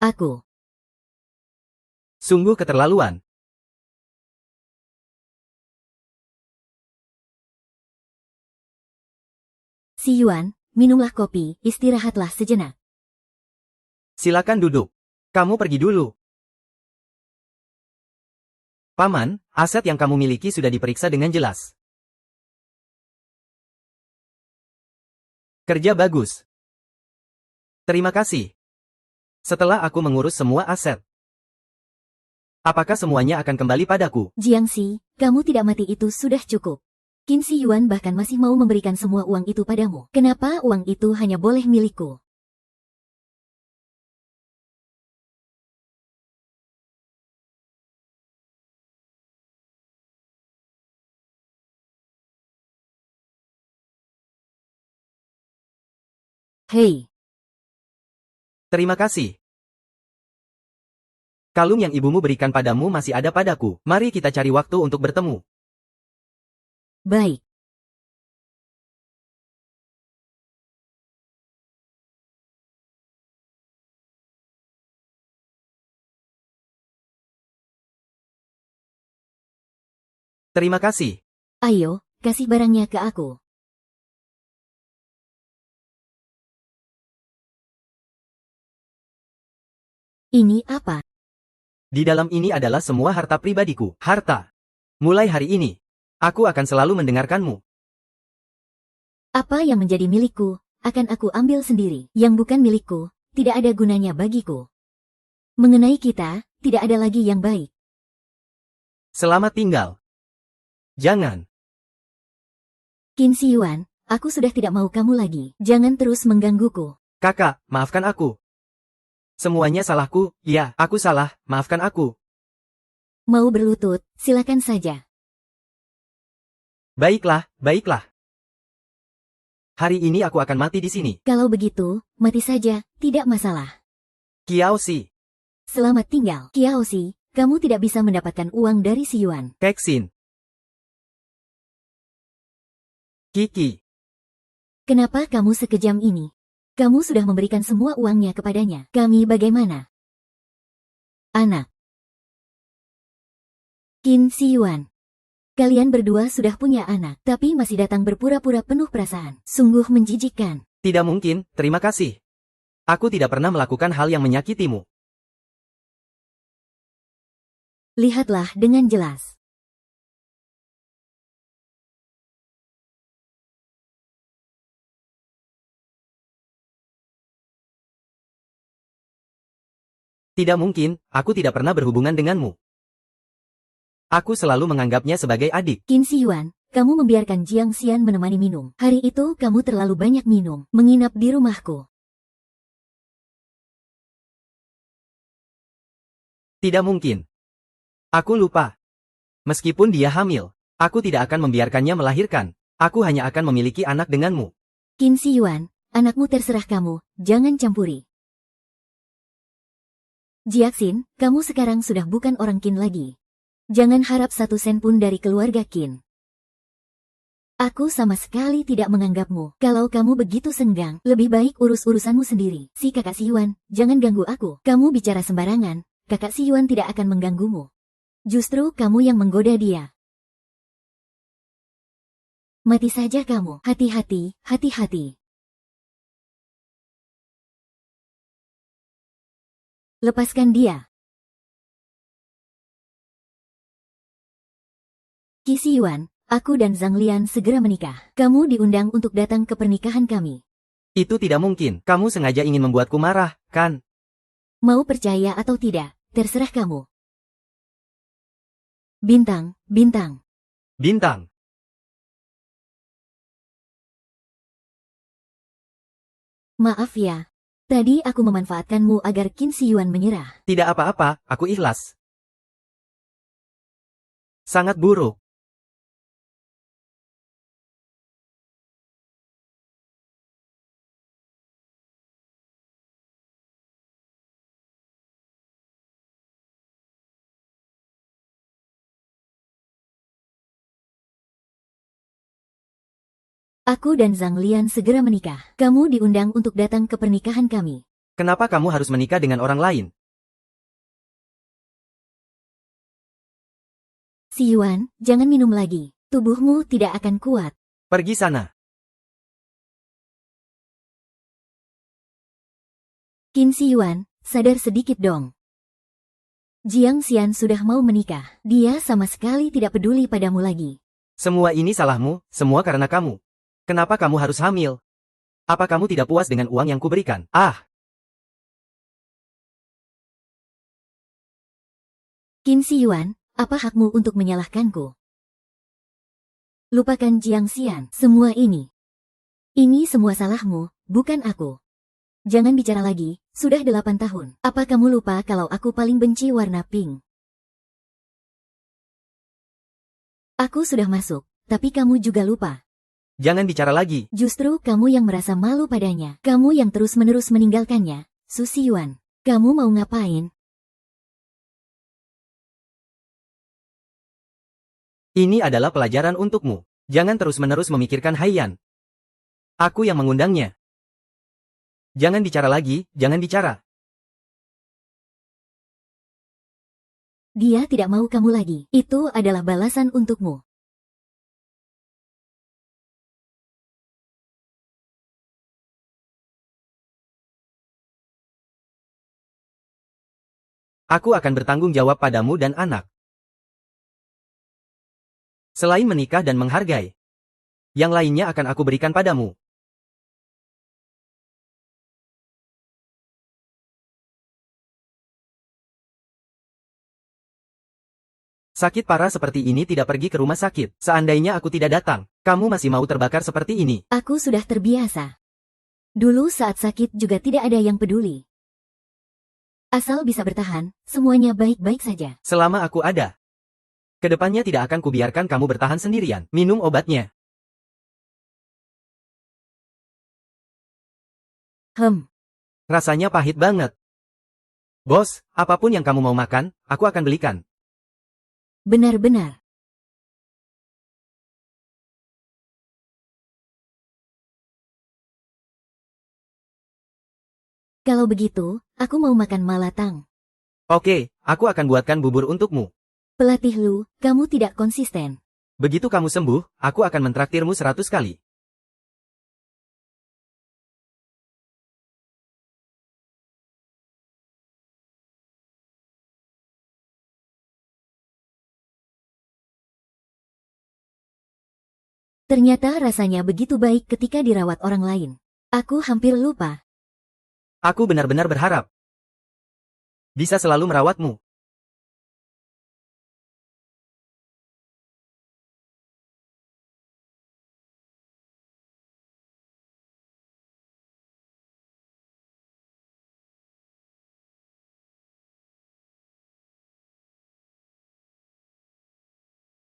Aku. Sungguh keterlaluan. Si Yuan, minumlah kopi, istirahatlah sejenak. Silakan duduk. Kamu pergi dulu. Paman, aset yang kamu miliki sudah diperiksa dengan jelas. Kerja bagus. Terima kasih. Setelah aku mengurus semua aset, apakah semuanya akan kembali padaku? Jiang Xi, kamu tidak mati itu sudah cukup. Qin Shi Yuan bahkan masih mau memberikan semua uang itu padamu. Kenapa uang itu hanya boleh milikku? Hei. Terima kasih. Kalung yang ibumu berikan padamu masih ada padaku. Mari kita cari waktu untuk bertemu. Baik. Terima kasih. Ayo, kasih barangnya ke aku. Ini apa? Di dalam ini adalah semua harta pribadiku. Harta. Mulai hari ini, aku akan selalu mendengarkanmu. Apa yang menjadi milikku, akan aku ambil sendiri. Yang bukan milikku, tidak ada gunanya bagiku. Mengenai kita, tidak ada lagi yang baik. Selamat tinggal. Jangan. Qin Shi Yuan, aku sudah tidak mau kamu lagi. Jangan terus menggangguku. Kakak, maafkan aku. Semuanya salahku, ya, aku salah, maafkan aku. Mau berlutut, silakan saja. Baiklah, baiklah. Hari ini aku akan mati di sini. Kalau begitu, mati saja, tidak masalah. Kiao Shi, Selamat tinggal. Kiao Shi, kamu tidak bisa mendapatkan uang dari si Yuan. Kexin, Kiki, Kenapa kamu sekejam ini? Kamu sudah memberikan semua uangnya kepadanya. Kami bagaimana? Anak. Qin Shi Yuan. Kalian berdua sudah punya anak, tapi masih datang berpura-pura penuh perasaan. Sungguh menjijikkan. tidak mungkin, terima kasih. Aku tidak pernah melakukan hal yang menyakitimu. Lihatlah dengan jelas. Tidak mungkin, aku tidak pernah berhubungan denganmu. Aku selalu menganggapnya sebagai adik. Qin Shi Yuan, kamu membiarkan Jiang Xian menemani minum. Hari itu kamu terlalu banyak minum, menginap di rumahku. Tidak mungkin. Aku lupa. Meskipun dia hamil, aku tidak akan membiarkannya melahirkan. Aku hanya akan memiliki anak denganmu. Qin Shi Yuan, anakmu terserah kamu, jangan campuri. Jiaxin, kamu sekarang sudah bukan orang Qin lagi. Jangan harap 1 sen pun dari keluarga Qin. Aku sama sekali tidak menganggapmu. Kalau kamu begitu senggang, lebih baik urus urusanmu sendiri. Si kakak si Yuan, jangan ganggu aku. Kamu bicara sembarangan, kakak si Yuan tidak akan mengganggumu. Justru kamu yang menggoda dia. Mati saja kamu. Hati-hati, hati-hati. Lepaskan dia. Qi Shi Yuan, aku dan Zhang Lian segera menikah. Kamu diundang untuk datang ke pernikahan kami. Itu tidak mungkin. Kamu sengaja ingin membuatku marah, kan? Mau percaya atau tidak, terserah kamu. Bintang, bintang. Bintang. Maaf ya. Tadi aku memanfaatkanmu agar Qin Shi Yuan menyerah. Tidak apa-apa, aku ikhlas. Sangat buruk. Aku dan Zhang Lian segera menikah. Kamu diundang untuk datang ke pernikahan kami. Kenapa kamu harus menikah dengan orang lain? Si Yuan, jangan minum lagi. Tubuhmu tidak akan kuat. Pergi sana. Qin Shi Yuan, sadar sedikit dong. Jiang Xian sudah mau menikah. Dia sama sekali tidak peduli padamu lagi. Semua ini salahmu, semua karena kamu. Kenapa kamu harus hamil? Apa kamu tidak puas dengan uang yang kuberikan? Ah! Qin Shi Yuan, apa hakmu untuk menyalahkanku? Lupakan Jiang Xian, semua ini. Ini semua salahmu, bukan aku. Jangan bicara lagi, sudah 8 tahun. Apa kamu lupa kalau aku paling benci warna pink? Aku sudah masuk, tapi kamu juga lupa. Jangan bicara lagi. Justru kamu yang merasa malu padanya. Kamu yang terus-menerus meninggalkannya. Su Shi Yuan, kamu mau ngapain? Ini adalah pelajaran untukmu. Jangan terus-menerus memikirkan Haiyan. Aku yang mengundangnya. Jangan bicara lagi, jangan bicara. Dia tidak mau kamu lagi. Itu adalah balasan untukmu. Aku akan bertanggung jawab padamu dan anak. Selain menikah dan menghargai, yang lainnya akan aku berikan padamu. Sakit parah seperti ini tidak pergi ke rumah sakit. Seandainya aku tidak datang, kamu masih mau terbakar seperti ini. Aku sudah terbiasa. Dulu saat sakit juga tidak ada yang peduli. Asal bisa bertahan, semuanya baik-baik saja. Selama aku ada, kedepannya tidak akan kubiarkan kamu bertahan sendirian. Minum obatnya. Rasanya pahit banget. Bos, apapun yang kamu mau makan, aku akan belikan. Benar-benar. Kalau begitu, aku mau makan malatang. Oke, aku akan buatkan bubur untukmu. Pelatih Lu, kamu tidak konsisten. Begitu kamu sembuh, aku akan mentraktirmu 100 kali. Ternyata rasanya begitu baik ketika dirawat orang lain. Aku hampir lupa. Aku benar-benar berharap bisa selalu merawatmu.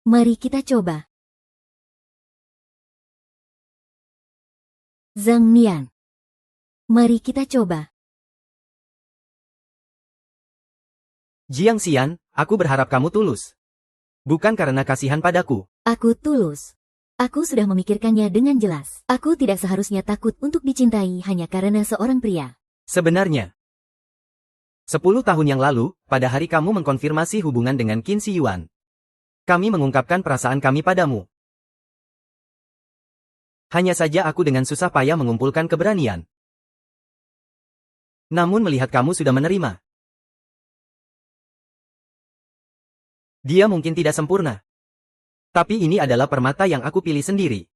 Mari kita coba. Zhang Nian. Mari kita coba. Jiang Xian, aku berharap kamu tulus. Bukan karena kasihan padaku. Aku tulus. Aku sudah memikirkannya dengan jelas. Aku tidak seharusnya takut untuk dicintai hanya karena seorang pria. Sebenarnya, 10 tahun yang lalu, pada hari kamu mengkonfirmasi hubungan dengan Qin Shi Yuan, kami mengungkapkan perasaan kami padamu. Hanya saja aku dengan susah payah mengumpulkan keberanian. Namun melihat kamu sudah menerima. Dia mungkin tidak sempurna. Tapi ini adalah permata yang aku pilih sendiri.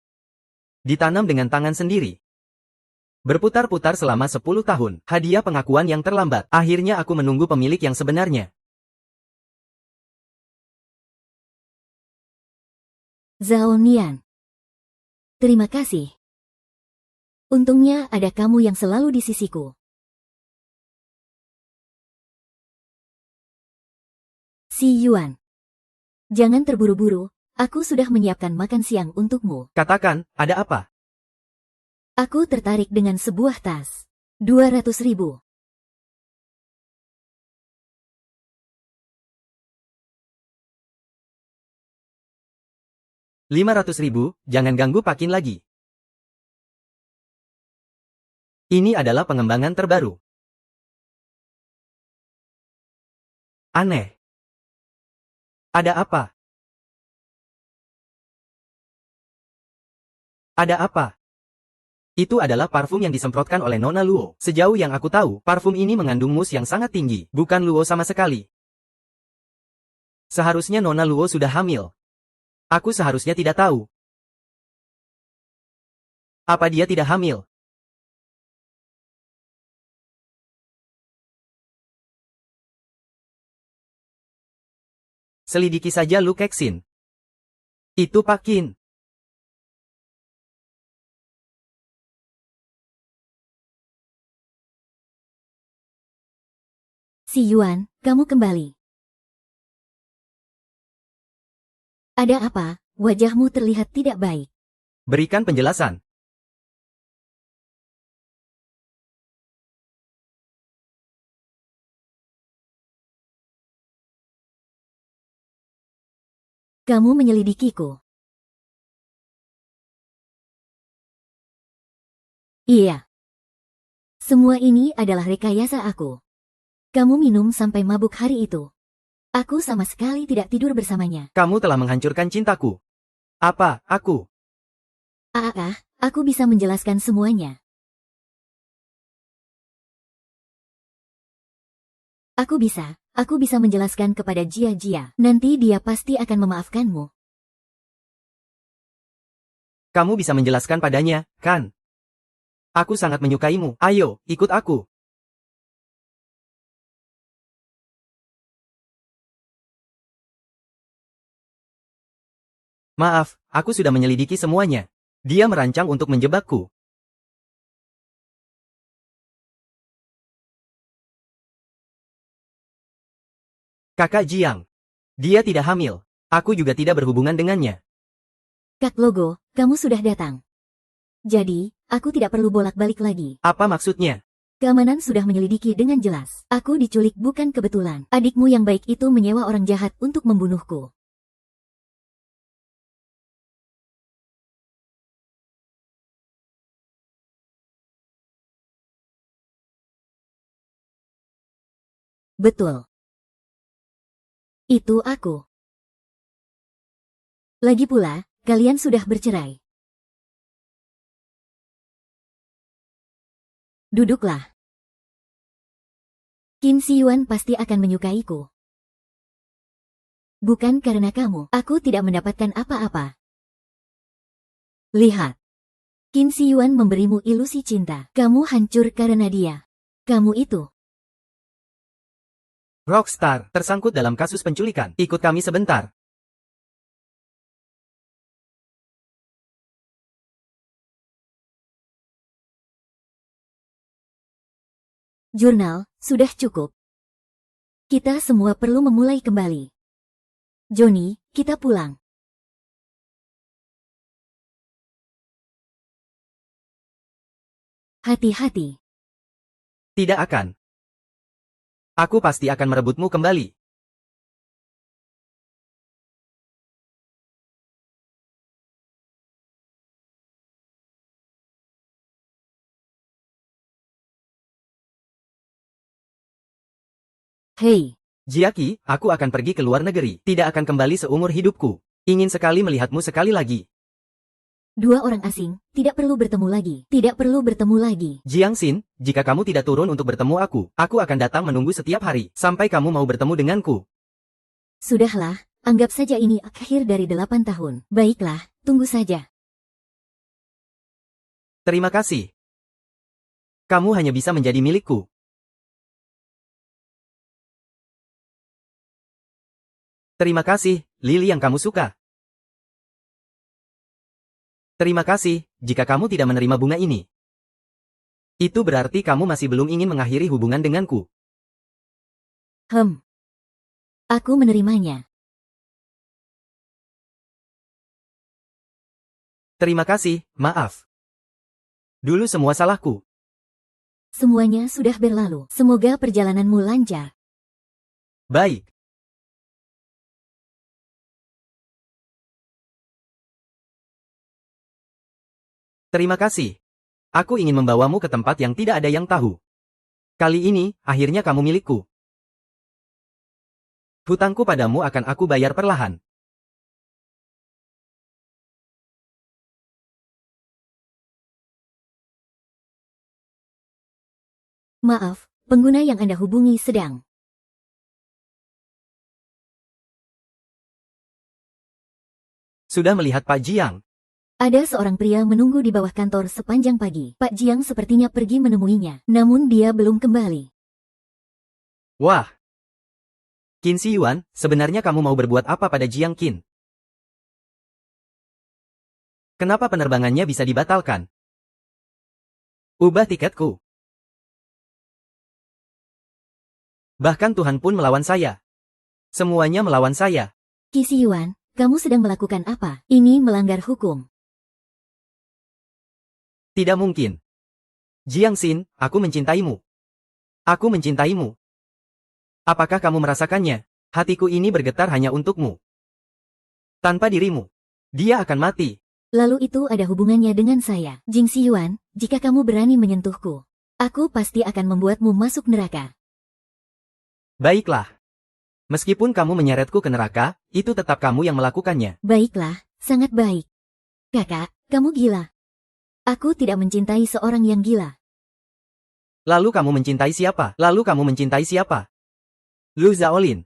Ditanam dengan tangan sendiri. Berputar-putar selama 10 tahun. Hadiah pengakuan yang terlambat. Akhirnya aku menunggu pemilik yang sebenarnya. Zhao Nian. Terima kasih. Untungnya ada kamu yang selalu di sisiku. Si Yuan. Jangan terburu-buru, aku sudah menyiapkan makan siang untukmu. Katakan, ada apa? Aku tertarik dengan sebuah tas. 200.000. 500.000, jangan ganggu Pakin lagi. Ini adalah pengembangan terbaru. Aneh. Ada apa? Ada apa? Itu adalah parfum yang disemprotkan oleh Nona Luo. Sejauh yang aku tahu, parfum ini mengandung mus yang sangat tinggi. Bukan Luo sama sekali. Seharusnya Nona Luo sudah hamil. Aku seharusnya tidak tahu. Apa dia tidak hamil? Selidiki saja Lu Kexin. Itu Pakin. Si Yuan, kamu kembali. Ada apa? Wajahmu terlihat tidak baik. Berikan penjelasan. Kamu menyelidikiku. Iya. Semua ini adalah rekayasa aku. Kamu minum sampai mabuk hari itu. Aku sama sekali tidak tidur bersamanya. Kamu telah menghancurkan cintaku. Apa, aku? Aku bisa menjelaskan semuanya. Aku bisa menjelaskan kepada Jia. Nanti dia pasti akan memaafkanmu. Kamu bisa menjelaskan padanya, kan? Aku sangat menyukaimu. Ayo, ikut aku. Maaf, aku sudah menyelidiki semuanya. Dia merancang untuk menjebakku. Kakak Jiang. Dia tidak hamil. Aku juga tidak berhubungan dengannya. Kak Logo, kamu sudah datang. Jadi, aku tidak perlu bolak-balik lagi. Apa maksudnya? Keamanan sudah menyelidiki dengan jelas. Aku diculik bukan kebetulan. Adikmu yang baik itu menyewa orang jahat untuk membunuhku. Betul. Itu aku. Lagi pula, kalian sudah bercerai. Duduklah. Qin Siyuan pasti akan menyukaiku. Bukan karena kamu, aku tidak mendapatkan apa-apa. Lihat. Qin Siyuan memberimu ilusi cinta. Kamu hancur karena dia. Kamu itu. Rockstar, tersangkut dalam kasus penculikan. Ikut kami sebentar. Jurnal, sudah cukup. Kita semua perlu memulai kembali. Johnny, kita pulang. Hati-hati. Tidak akan. Aku pasti akan merebutmu kembali. Hei, Jiaki, aku akan pergi ke luar negeri. Tidak akan kembali seumur hidupku. Ingin sekali melihatmu sekali lagi. dua orang asing, tidak perlu bertemu lagi. Tidak perlu bertemu lagi. Jiang Xin, jika kamu tidak turun untuk bertemu aku akan datang menunggu setiap hari, sampai kamu mau bertemu denganku. Sudahlah, anggap saja ini akhir dari 8 tahun. Baiklah, tunggu saja. Terima kasih. Kamu hanya bisa menjadi milikku. Terima kasih, lili yang kamu suka. Terima kasih, jika kamu tidak menerima bunga ini. Itu berarti kamu masih belum ingin mengakhiri hubungan denganku. Aku menerimanya. Terima kasih, maaf. Dulu semua salahku. Semuanya sudah berlalu. Semoga perjalananmu lancar. Baik. Terima kasih. Aku ingin membawamu ke tempat yang tidak ada yang tahu. Kali ini, akhirnya kamu milikku. Hutangku padamu akan aku bayar perlahan. Maaf, pengguna yang Anda hubungi sedang. Sudah melihat Pak Jiang? Ada seorang pria menunggu di bawah kantor sepanjang pagi. Pak Jiang sepertinya pergi menemuinya, namun dia belum kembali. Wah. Qin Siyuan, sebenarnya kamu mau berbuat apa pada Jiang Qin? Kenapa penerbangannya bisa dibatalkan? Ubah tiketku. Bahkan Tuhan pun melawan saya. Semuanya melawan saya. Qi Siyuan, kamu sedang melakukan apa? Ini melanggar hukum. Tidak mungkin. Jiang Xin, aku mencintaimu. Aku mencintaimu. Apakah kamu merasakannya? Hatiku ini bergetar hanya untukmu. Tanpa dirimu, dia akan mati. Lalu itu ada hubungannya dengan saya. Jing Xiyuan, jika kamu berani menyentuhku, aku pasti akan membuatmu masuk neraka. Baiklah. Meskipun kamu menyeretku ke neraka, itu tetap kamu yang melakukannya. Baiklah, sangat baik. Kakak, kamu gila. Aku tidak mencintai seorang yang gila. Lalu kamu mencintai siapa? Lalu kamu mencintai siapa? Lu Zaolin.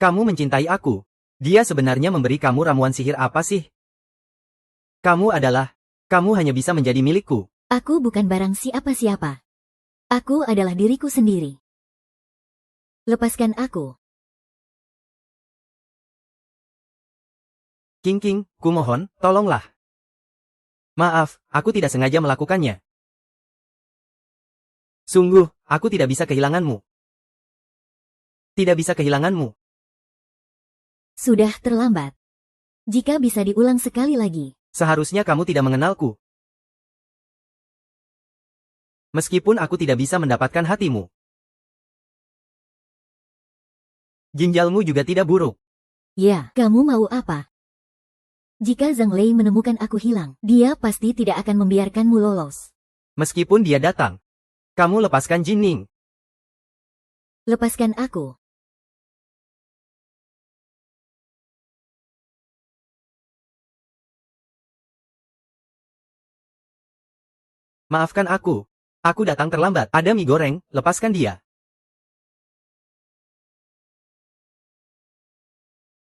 Kamu mencintai aku. Dia sebenarnya memberi kamu ramuan sihir apa sih? Kamu hanya bisa menjadi milikku. Aku bukan barang siapa-siapa. Aku adalah diriku sendiri. Lepaskan aku. King, kumohon, tolonglah. Maaf, aku tidak sengaja melakukannya. Sungguh, aku tidak bisa kehilanganmu. Tidak bisa kehilanganmu. Sudah terlambat. Jika bisa diulang sekali lagi. Seharusnya kamu tidak mengenalku. Meskipun aku tidak bisa mendapatkan hatimu. Ginjalmu juga tidak buruk. Ya, kamu mau apa? Jika Zhang Lei menemukan aku hilang, dia pasti tidak akan membiarkanmu lolos. Meskipun dia datang. Kamu lepaskan Jin Ning. Lepaskan aku. Maafkan aku. Aku datang terlambat. Ada mie goreng, lepaskan dia.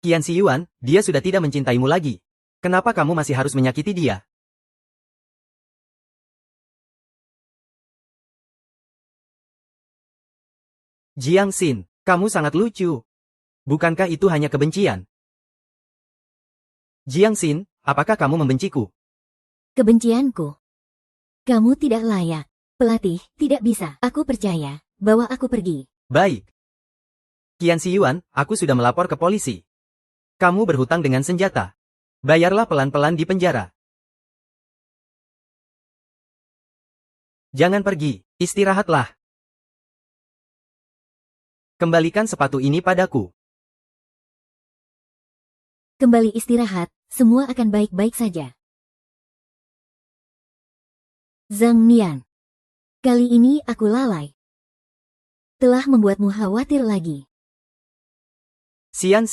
Qian Xiyuan, dia sudah tidak mencintaimu lagi. Kenapa kamu masih harus menyakiti dia? Jiang Xin, kamu sangat lucu. Bukankah itu hanya kebencian? Jiang Xin, apakah kamu membenciku? Kebencianku. Kamu tidak layak. Pelatih, tidak bisa. Aku percaya. Bawa aku pergi. Baik. Qian Xiyuan, aku sudah melapor ke polisi. Kamu berhutang dengan senjata. Bayarlah pelan-pelan di penjara. Jangan pergi, istirahatlah. Kembalikan sepatu ini padaku. Kembali istirahat, semua akan baik-baik saja. Zhang Nian. Kali ini aku lalai. Telah membuatmu khawatir lagi. Sian.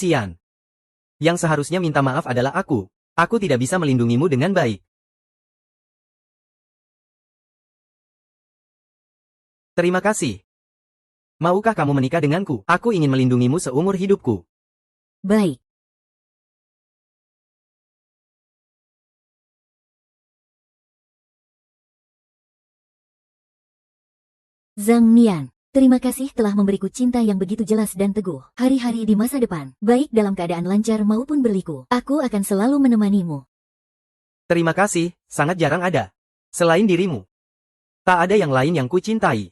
Yang seharusnya minta maaf adalah aku. Aku tidak bisa melindungimu dengan baik. Terima kasih. Maukah kamu menikah denganku? Aku ingin melindungimu seumur hidupku. Baik. Zhang Nian, terima kasih telah memberiku cinta yang begitu jelas dan teguh. Hari-hari di masa depan, baik dalam keadaan lancar maupun berliku, aku akan selalu menemanimu. Terima kasih, sangat jarang ada. Selain dirimu. Tak ada yang lain yang ku cintai.